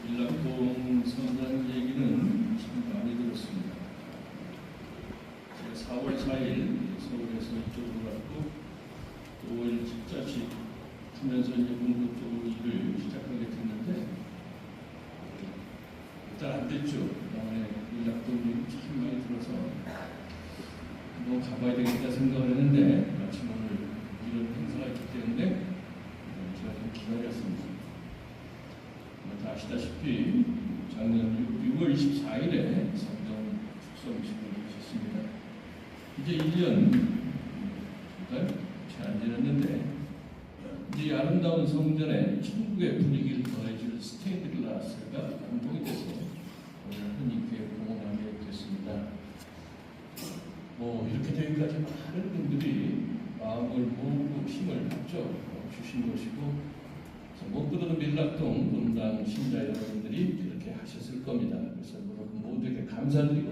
밀락동 성당 얘기는 참 많이 들었습니다. 제가 4월 4일 서울에서 이쪽으로 갔고 5월 집자식 하면서 이제 본격적으로 일을 시작하게 됐는데 일단 안 됐죠. 그다음에 밀락동 얘기 참 많이 들어서 뭐 가봐야 되겠다 생각을 했는데 마침 오늘 이런 행사가 있기 때문에 제가 좀 기다렸습니다. 다 아시다시피 작년 6월 24일에 성경 축성식을 하셨습니다. 이제 1년 채 안 지났는데 이 아름다운 성전에 천국의 분위기를 더해줄 스테인드 글라스가 완공이 돼서 오늘 흔히교회 공헌하게 됐습니다. 이렇게 되기까지 많은 분들이 마음을 모으고 힘을 주신 것이고 무엇보다도 밀락동 본당 신자 여러분들이 이렇게 하셨을 겁니다. 그래서 여러분 모두에게 감사드리고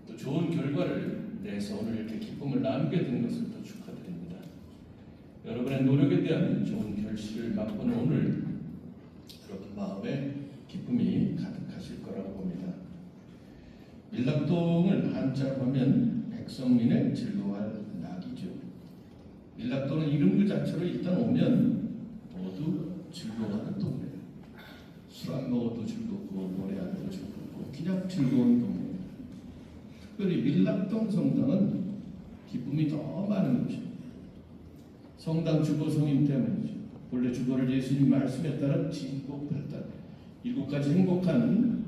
또 좋은 결과를 내서 오늘 이렇게 기쁨을 나누게 된 것을 또 축하드립니다. 여러분의 노력에 대한 좋은 결실을 맛보는 오늘 여러분 마음에 기쁨이 가득하실 거라고 봅니다. 밀락동을 한자로 하면 백성민의 즐거워할 낙이죠. 밀락동은 이름 그 자체로 일단 오면 모두 즐거워하는 동네. 술 안 먹어도 즐겁고 노래 안 해도 즐겁고 그냥 즐거운 동네입니다. 특별히 밀락동 성당은 기쁨이 더 많은 곳입니다. 성당 주보 성인 때문이죠. 본래 주보를 예수님 말씀에 따른 진복 8단 8가지 행복한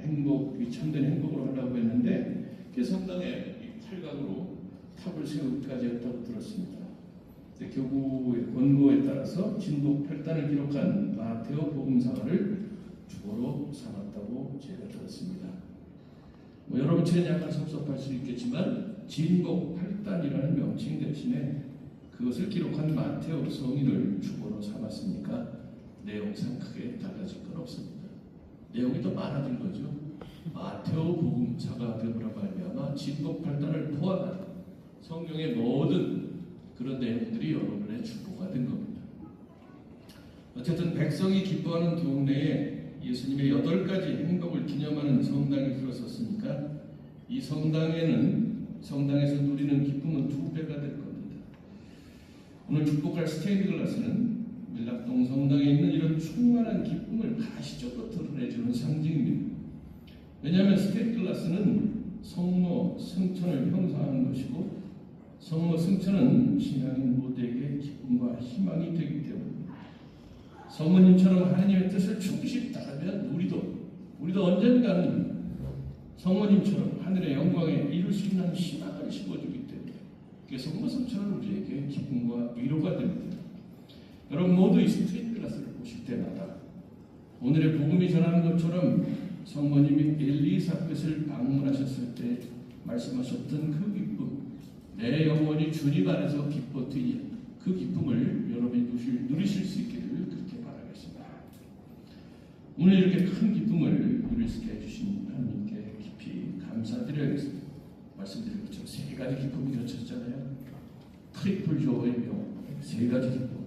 행복이 참된 행복으로 하려고 했는데 성당에 탈각으로 탑을 세우기까지 했다고 들었습니다. 교구의 권고에 따라서 진복 8단을 기록한 마테오 복음사가를 주보로 삼았다고 제가 들었습니다. 여러분처럼 약간 섭섭할 수 있겠지만 진복 8단이라는 명칭 대신에 그것을 기록한 마테오 성인을 주보로 삼았으니까 내용상 크게 달라질 건 없습니다. 내용이 더 많아진 거죠. 마테오 복음사가 되므로 말미암아 진복 8단을 포함한 성경의 모든 그런 내용들이 여러분의 축복가 된 겁니다. 어쨌든 백성이 기뻐하는 동네에 예수님의 8가지 행복을 기념하는 성당이 들어섰으니까 이 성당에서 누리는 기쁨은 2배가 될 겁니다. 오늘 축복할 스테인드 글라스는 밀락동 성당에 있는 이런 충만한 기쁨을 가시적으로 드러내주는 상징입니다. 왜냐하면 스테인드 글라스는 성모, 승천을 형상하는 것이고 성모 승천은 신앙인 모두에게 기쁨과 희망이 되기 때문입니다. 성모님처럼 하나님의 뜻을 충실히 따르면 우리도 언젠가는 성모님처럼 하늘의 영광에 이룰 수 있는 희망을 심어주기 때문에 그게 성모 승천은 우리에게 기쁨과 위로가 됩니다. 여러분 모두 이 스테인드 글라스를 보실 때마다 오늘의 복음이 전하는 것처럼 성모님이 엘리사벳을 방문하셨을 때 말씀하셨던 그 기쁨, 내 영혼이 주님 안에서 기뻐 뛰니 그 기쁨을 여러분이 누리실 수 있기를 그렇게 바라겠습니다. 오늘 이렇게 큰 기쁨을 누릴 수 있게 해주신 하나님께 깊이 감사드려야겠습니다. 말씀드린 것처럼 3가지 기쁨이 겹쳤잖아요. 트리플 조이며 3가지 기쁨.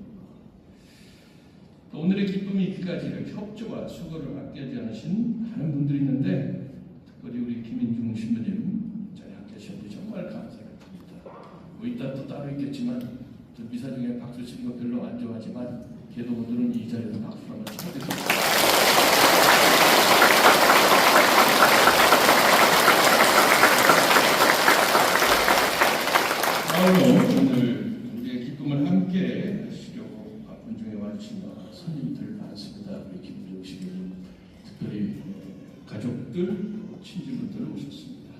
또 오늘의 기쁨이 있기까지 협조와 수고를 아끼지 않으신 많은 분들이 있는데 특별히 우리 김인중 신부님 자리에 함께 하셨는데 정말 감사합니다. 이따 또 따로 있겠지만 미사 중에 박수 치는 거 별로 안 좋아하지만 걔도 오늘은 이 자리에서 박수 한번 쳐드립니다. 오늘 우리의 기쁨을 함께 하시려고 바쁜 중에 와주신 손님들 많습니다. 우리 기쁨 중심을 특별히 가족들, 친지분들 오셨습니다.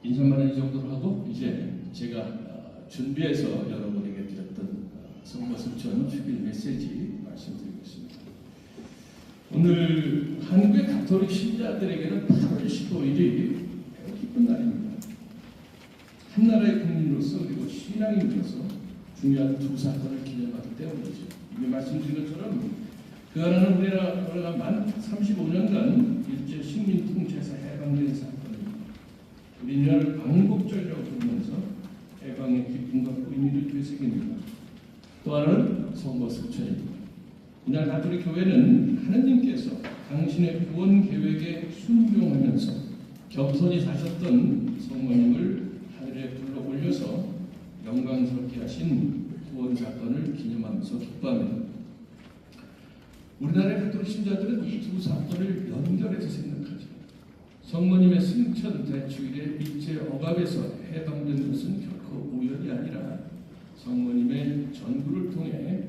인사말은 이 정도로 하고 이제 제가 준비해서 여러분에게 드렸던 성모승천 주일 메시지 말씀드리겠습니다. 오늘 한국의 가톨릭 신자들에게는 8월 15일이 매우 기쁜 날입니다. 한 나라의 국민으로서 그리고 신앙인으로서 중요한 2사건을 기념하기 때문이죠. 이미 말씀드린 것처럼 그 하나는 우리나라가 만 35년간 일제 식민 통치에서 해방된 사건입니다. 우리나라를 광복절이라고 부르면서 해방의 기쁨과 의미를 되새깁니다. 또 하나는 성모 승천입니다. 이날 가톨릭 교회는 하느님께서 당신의 구원 계획에 순종하면서 겸손히 사셨던 성모님을 하늘에 불러 올려서 영광스럽게 하신 구원 사건을 기념하면서 기뻐합니다. 우리나라의 가톨릭 신자들은 이 두 사건을 연결해서 생각하죠. 성모님의 승천 대축일에 일제 억압에서 해방된 것은 결코 우연이 아니라 성모님의 전구를 통해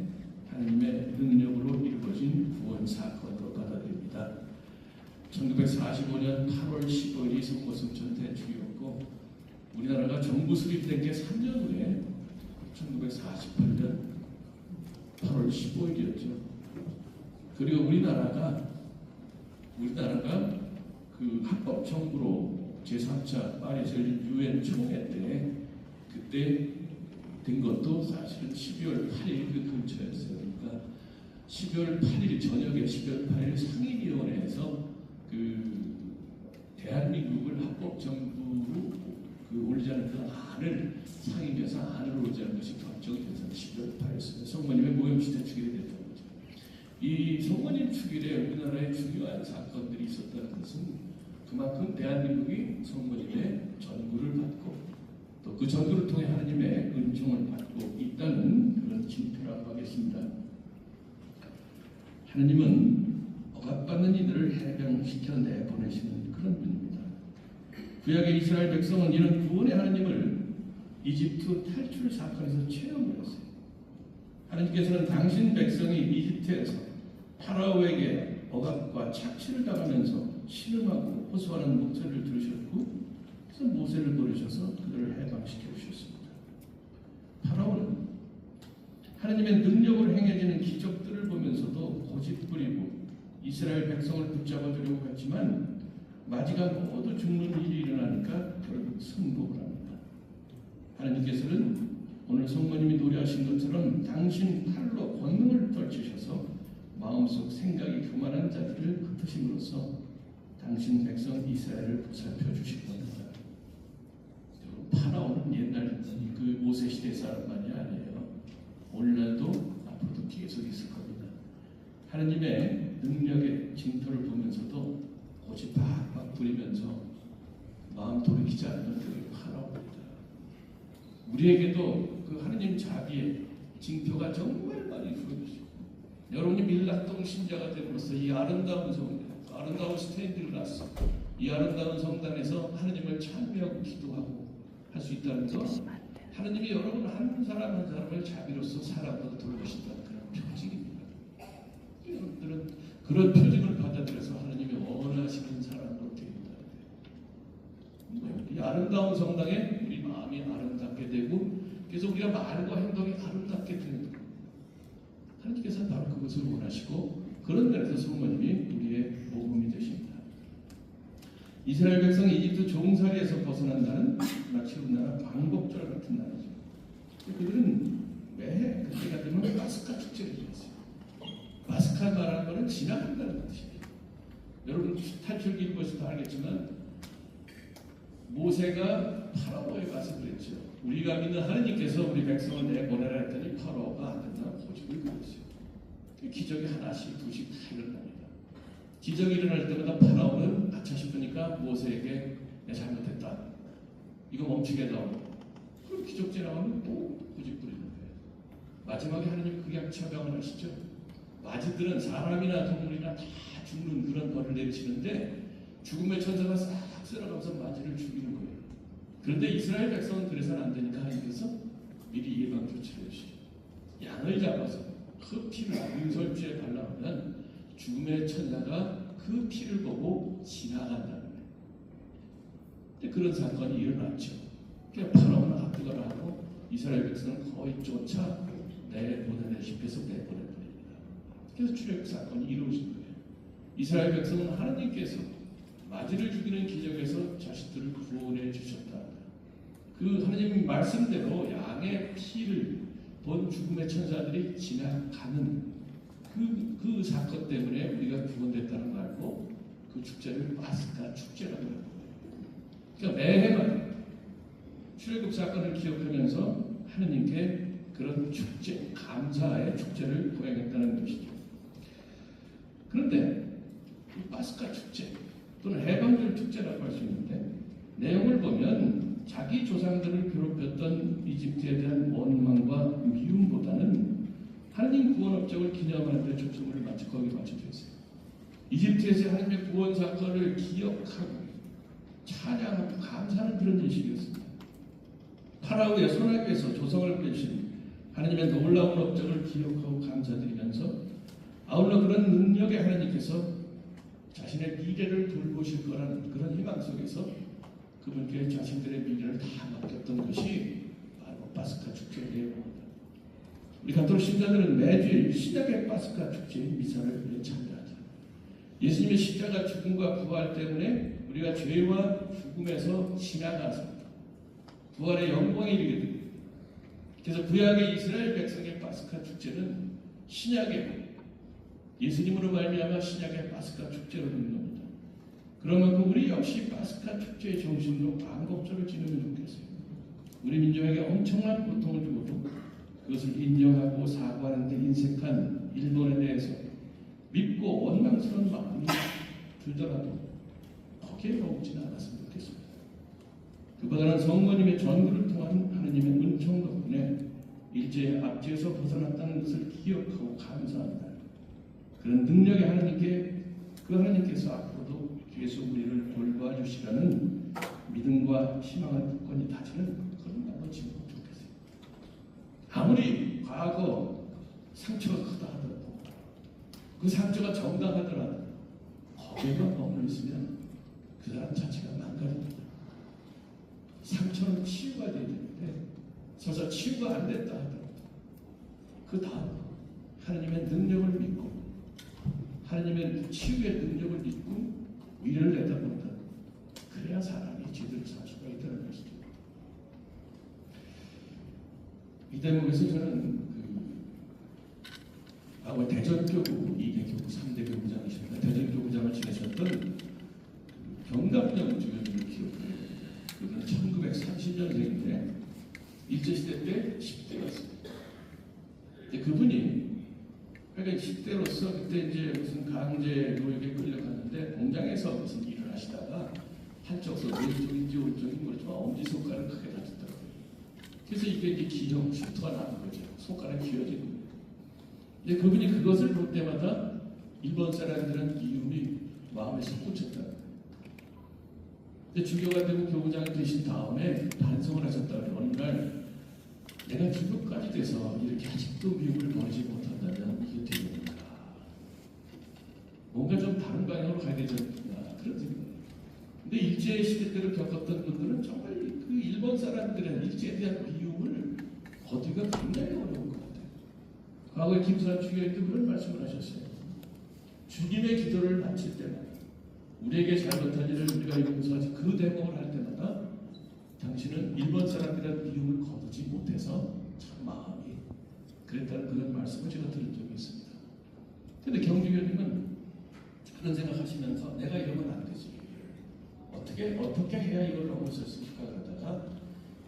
하나님의 능력으로 이루어진 구원 사건으로 받아들입니다. 1945년 8월 15일이 성모 승천 대축이었고 우리나라가 정부 수립된 게 3년 후에 1948년 8월 15일이었죠. 그리고 우리나라가 그 합법 정부로 제3차 파리셀 유엔 총회 때 그때 된 것도 사실은 12월 8일 그 근처였어요. 그러니까 12월 8일 저녁에 12월 8일 상임위원회에서 그 대한민국을 합법 정부로 올리자는 그 안을 상임위에서 안을 올리자는 것이 결정이 돼서 12월 8일에 성모님의 모형시대 축일이 됐던 거죠. 이 성모님 축일에 우리나라의 중요한 사건들이 있었다는 것은 그만큼 대한민국이 성모님의 전구를 받고 또 그 전구를 통해 하나님의 은총을 받고 있다는 그런 징표라고 하겠습니다. 하나님은 억압받는 이들을 해방시켜 내보내시는 그런 분입니다. 구약의 이스라엘 백성은 이런 구원의 하나님을 이집트 탈출 사건에서 체험을 했어요. 하나님께서는 당신 백성이 이집트에서 파라오에게 억압과 착취를 당하면서 신음하고 호소하는 목소리를 들으셨고 그래서 모세를 보내셔서 그들을 해방시켜 주셨습니다. 파라오는 하나님의 능력으로 행해지는 기적들을 보면서도 고집부리고 이스라엘 백성을 붙잡아 주려고 했지만 마지가 모두 죽는 일이 일어나니까 결국 승복을 합니다. 하나님께서는 오늘 성모님이 노래하신 것처럼 당신 팔로 권능을 떨치셔서 마음속 생각이 교만한 자들을 흩으심으로써 당신 백성 이스라엘을 보살펴 주실 겁니다. 파라오는 옛날 그 모세 시대 사람만이 아니에요. 오늘날도 앞으로도 계속 있을 겁니다. 하나님의 능력의 징표를 보면서도 고집 박박 부리면서 마음 돌이키지 않는 그 파라오입니다. 우리에게도 그 하나님 자비의 징표가 정말 많이 보여주시고 여러분이 밀락동 신자가 됨으로써 이 아름다운 성당, 아름다운 스탠드를 놨어. 이 아름다운 성당에서 하나님을 찬미하고 기도하고 할 수 있다는 것, 하나님이 여러분 한 사람 한 사람을 자비로서 사랑으로 돌보신다는 그런 표징입니다. 여러분들은 그런 표징을 받아들여서 하나님이 원하시는 사람으로 됩니다. 이 아름다운 성당에 우리 마음이 아름답게 되고 그래서 우리가 말과 행동이 아름답게 되는 것. 하나님께서 바로 그것을 원하시고 그런 면에서 성모님이 우리의 모범이 되십니다. 이스라엘 백성이 이집트 종살이에서 벗어난 날은 마치 우리나라 광복절 같은 날이죠. 그들은 매해 그때가 되면 파스카 축제를 지냈어요. 파스카 말하는 것은 지나간다는 뜻입니다. 여러분 탈출기 읽으셔도 알겠지만 모세가 파라오에 가서 그랬죠. 우리가 믿는 하나님께서 우리 백성을 내보내라 했더니 파라오가 안 된다고 고집을 부렸어요. 기적이 하나씩 두씩 다 일어납니다. 기적이 일어날 때마다 파라오는 아차 싶으니까 모세에게 내 잘못했다. 이거 멈추게 해달라고. 그럼 기적지 나오면 또 고집 부리는 거예요. 마지막에 하나님이 극약 처방을 하시죠. 마지들은 사람이나 동물이나 다 죽는 그런 벌을 내리시는데 죽음의 천사가 싹 쓸어가면서 마지를 죽이는 거예요. 그런데 이스라엘 백성은 그래서는 안 되니까 하나님께서 미리 예방 조치를 해주시죠. 양을 잡아서 그 피를 은설주에 발라놓으면 죽음의 천사가 그 피를 보고 지나간다는 거예요. 근데 그런 사건이 일어났죠. 그러니까 파라오는 압도가 하고 이스라엘 백성은 거의 쫓아 내보내다시피 해서 내보내버립니다. 그래서 출애굽 사건이 이루어진 거예요. 이스라엘 백성은 하나님께서 마지를 죽이는 기적에서 자식들을 구원해 주셨다. 그 하나님 말씀대로 양의 피를 본 죽음의 천사들이 지나가는 그 사건 때문에 우리가 구원됐다는 거 알고 그 축제를 파스카 축제라고 하는 거예요. 그러니까 매해마다 출애굽 사건을 기억하면서 하느님께 그런 축제, 감사의 축제를 거행했다는 것이죠. 그런데 이 파스카 축제 또는 해방절 축제라고 할 수 있는데 내용을 보면 자기 조상들을 괴롭혔던 이집트에 대한 원망과 미움보다는 하나님 구원 업적을 기념하는 데 초점을 거기에 맞춰져 있어요. 이집트에서 하나님의 구원 사건을 기억하고 찬양하고 감사하는 그런 예식이었습니다. 파라오의 소나기에서 조성을 빼신 하나님의 놀라운 업적을 기억하고 감사드리면서 아울러 그런 능력의 하나님께서 자신의 미래를 돌보실 거라는 그런 희망 속에서 그분께 자신들의 미래를 다 맡겼던 것이 바로 파스카 축제의 내용입니다. 우리 가톨릭 신자들은 매주일 신약의 파스카 축제의 미사를 참여하죠. 예수님의 십자가 죽음과 부활 때문에 우리가 죄와 죽음에서 지나가서 부활의 영광에 이르게 됩니다. 그래서 구약의 이스라엘 백성의 파스카 축제는 신약의 예수님으로 말미암아 신약의 파스카 축제로 되는 겁니다. 그러면 우리 역시 파스카 축제의 정신으로 광복절을 지내면 좋겠어요. 우리 민족에게 엄청난 고통을 주고도 그것을 인정하고 사과하는 데 인색한 일본에 대해서 믿고 원망스러운 마음이 들더라도 거기에 머무지는 않았으면 좋겠습니다. 그보다는 성모님의 전구를 통한 하나님의 은총 덕분에 일제의 압제에서 벗어났다는 것을 기억하고 감사한다. 그런 능력의 하나님께 그 하나님께서 앞으로도 계속 우리를 돌봐주시라는 믿음과 희망을 굳건히 다지는 그런 마음을 지으면 좋겠어요. 아무리 과거 상처가 크다 하더라도 그 상처가 정당하더라도 거기에만 머물러 있으면 그 사람 자체가 망가집니다. 상처는 치유가 돼야 되는데 설사 치유가 안 됐다 하더라도 그 다음 하나님의 능력을 믿고 하나님의 치유의 능력을 믿고 위를 내다본다. 그래야 사람이 제대로 살 수가 있다는 것이죠. 이 대목에서 저는 과거 대전교구 2대 교구 3대 교구장이십니다. 대전교구장을 지내셨던 경감령 주교님을 기억해요. 그분은 1930년생인데 일제시대 때 10대였습니다. 그분이 그러니까 10대로서 그때 이제 무슨 강제 노역에 끌려갔는데 공장에서 무슨 일을 하시다가 한쪽 손 왼쪽인지 오른쪽인지 모르지만 엄지손가락을 크게 다쳤더라고요. 그래서 이게 이제 기형 흉터가 나는 거죠. 손가락이 휘어지는 거예요. 근데 그분이 그것을 볼 때마다 일본 사람들은 미움이 마음에 솟구쳤다. 근데 주교가 되고 교구장이 되신 다음에 반성을 하셨다고 어느 날 내가 주교까지 돼서 이렇게 아직도 미움을 버리지 못한다면 이게 되겠는가? 뭔가 좀 다른 방향으로 가야 되지 않나 그런 생각. 근데 일제 시대 때를 겪었던 분들은 정말 그 일본 사람들의 일제에 대한 미움을 거두기가 굉장히 어려운 것 같아요. 과거에 김수환 주교님도 그런 말씀을 하셨어요. 주님의 기도를 마칠 때마다 우리에게 잘못한 일을 우리가 용서하지 그 대목을 할 때마다 당신은 일본 사람들의 미움을 거두지 못해서 참 마음이 그랬다는 그런 말씀을 제가 들은 적이 있습니다. 그런데 경주교님은 그런 생각하시면서 내가 이러면 안 되지. 어떻게 해야 이걸 넘어설 수 있을까 그러다가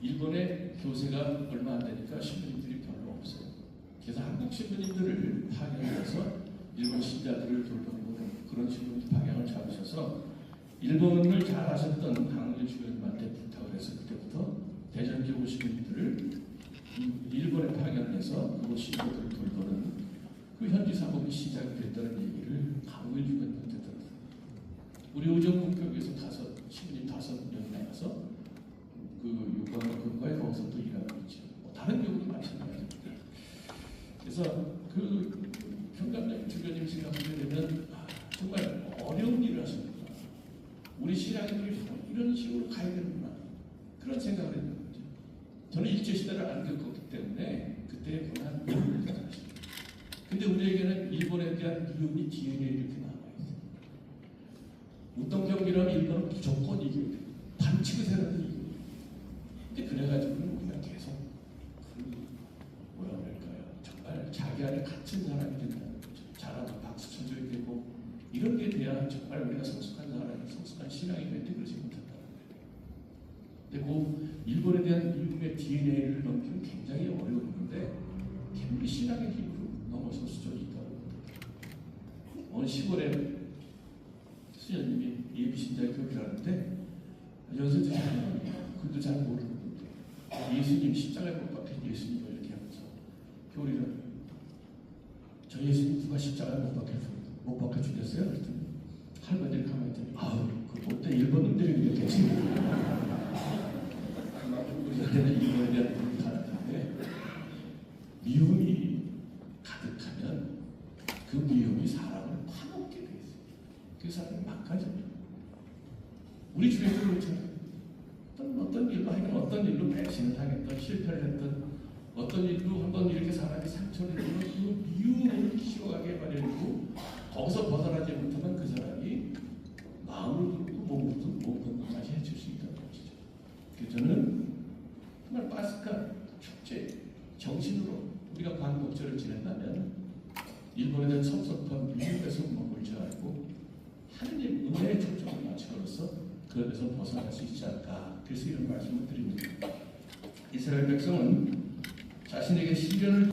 일본의 교세가 얼마 안 되니까 신부님들이 별로 없어요. 그래서 한국 신부님들을 파견해서 일본 신자들을 돌보는 그런 식으로 방향을 잡으셔서 일본을 잘 아셨던 강원주 주교님한테 부탁을 해서 그때부터 대전교구 시민들을 일본에 파견해서 그곳 신부들을 돌보는 그 현지 사범이 시작이 됐다는 얘기를 강원주 주교님한테 들었어요. 우리 의정부교구에서 신부님 5명이 나가서 그 요강교구에 거기서 또 일하고 있죠. 다른 교구도 마찬가지입니다. 그래서 그 경감령 주교님 생각하게 되면 정말 어려운 일을 하십니다. 우리 신앙인들이 이런 식으로 가야 되는구나 그런 생각을 했는 거죠. 저는 일제시대를 안 겪었기 때문에 그때의 고난 미움을 가졌습니다. 근데 우리에게는 일본에 대한 미움이 DNA에 이렇게 남아있어요. 어떤 경기라면 일본은 무조건 이겨야 돼요. 반치고세라도 이겨야 돼요. 근데 그래가지고는 우리가 계속 뭐라 그럴까요? 정말 자기 안에 갇힌 사람이 된다는 거죠. 잘하면 박수 쳐줘야 되고 이런 게 돼야 정말 우리가 성숙한 사람이 성숙한 신앙이 되는데 그러지 못한다는 거예요. 근데 그 일본에 대한 미움이 미국의 DNA를 넘기는 굉장히 어려웠는데 개미 신앙의 힘으로 넘어설 수준이 있다고 합니다. 어느 시골에 수녀님이 예비신자의 교회를 하는데 연세들이 그도 잘 모르는데 예수님 십자가에 못 박힌 예수님을 이렇게 하면서 교리를 저 예수님 누가 십자가에 못 박혀 죽였어요? 그랬더니 할머니를 가만히 있더니 아우 그 못된 일본 놈들이 이렇겠지. 우리한테는 일본에 대한 부분이 다른데 미움이 가득하면 그 미움이 사람을 파먹게 돼 있어요. 그 사람이 막가져요. 우리 주변에도 그렇잖아요. 어떤 일로 하여간 어떤 일로 배신을 당했던 실패를 했던 어떤 일로 한번 이렇게 사람이 상처를 주면 그 미움을 키워가게 마련이고 거기서 벗어나지 못하면 그 사람이 마음을 굽고 몸을 굽고 모든 것까지 해칠 수 있다는 것이죠. 그래서 저는 정말 파스카 축제 정신으로 우리가 광복절을 지낸다면 일본에 대한 섭섭한 미움에서 머물 줄 알고 하느님 은혜의 초점을 맞춰서 그것에서 벗어날 수 있지 않을까. 그래서 이런 말씀을 드립니다. 이스라엘 백성은 자신에게 시련을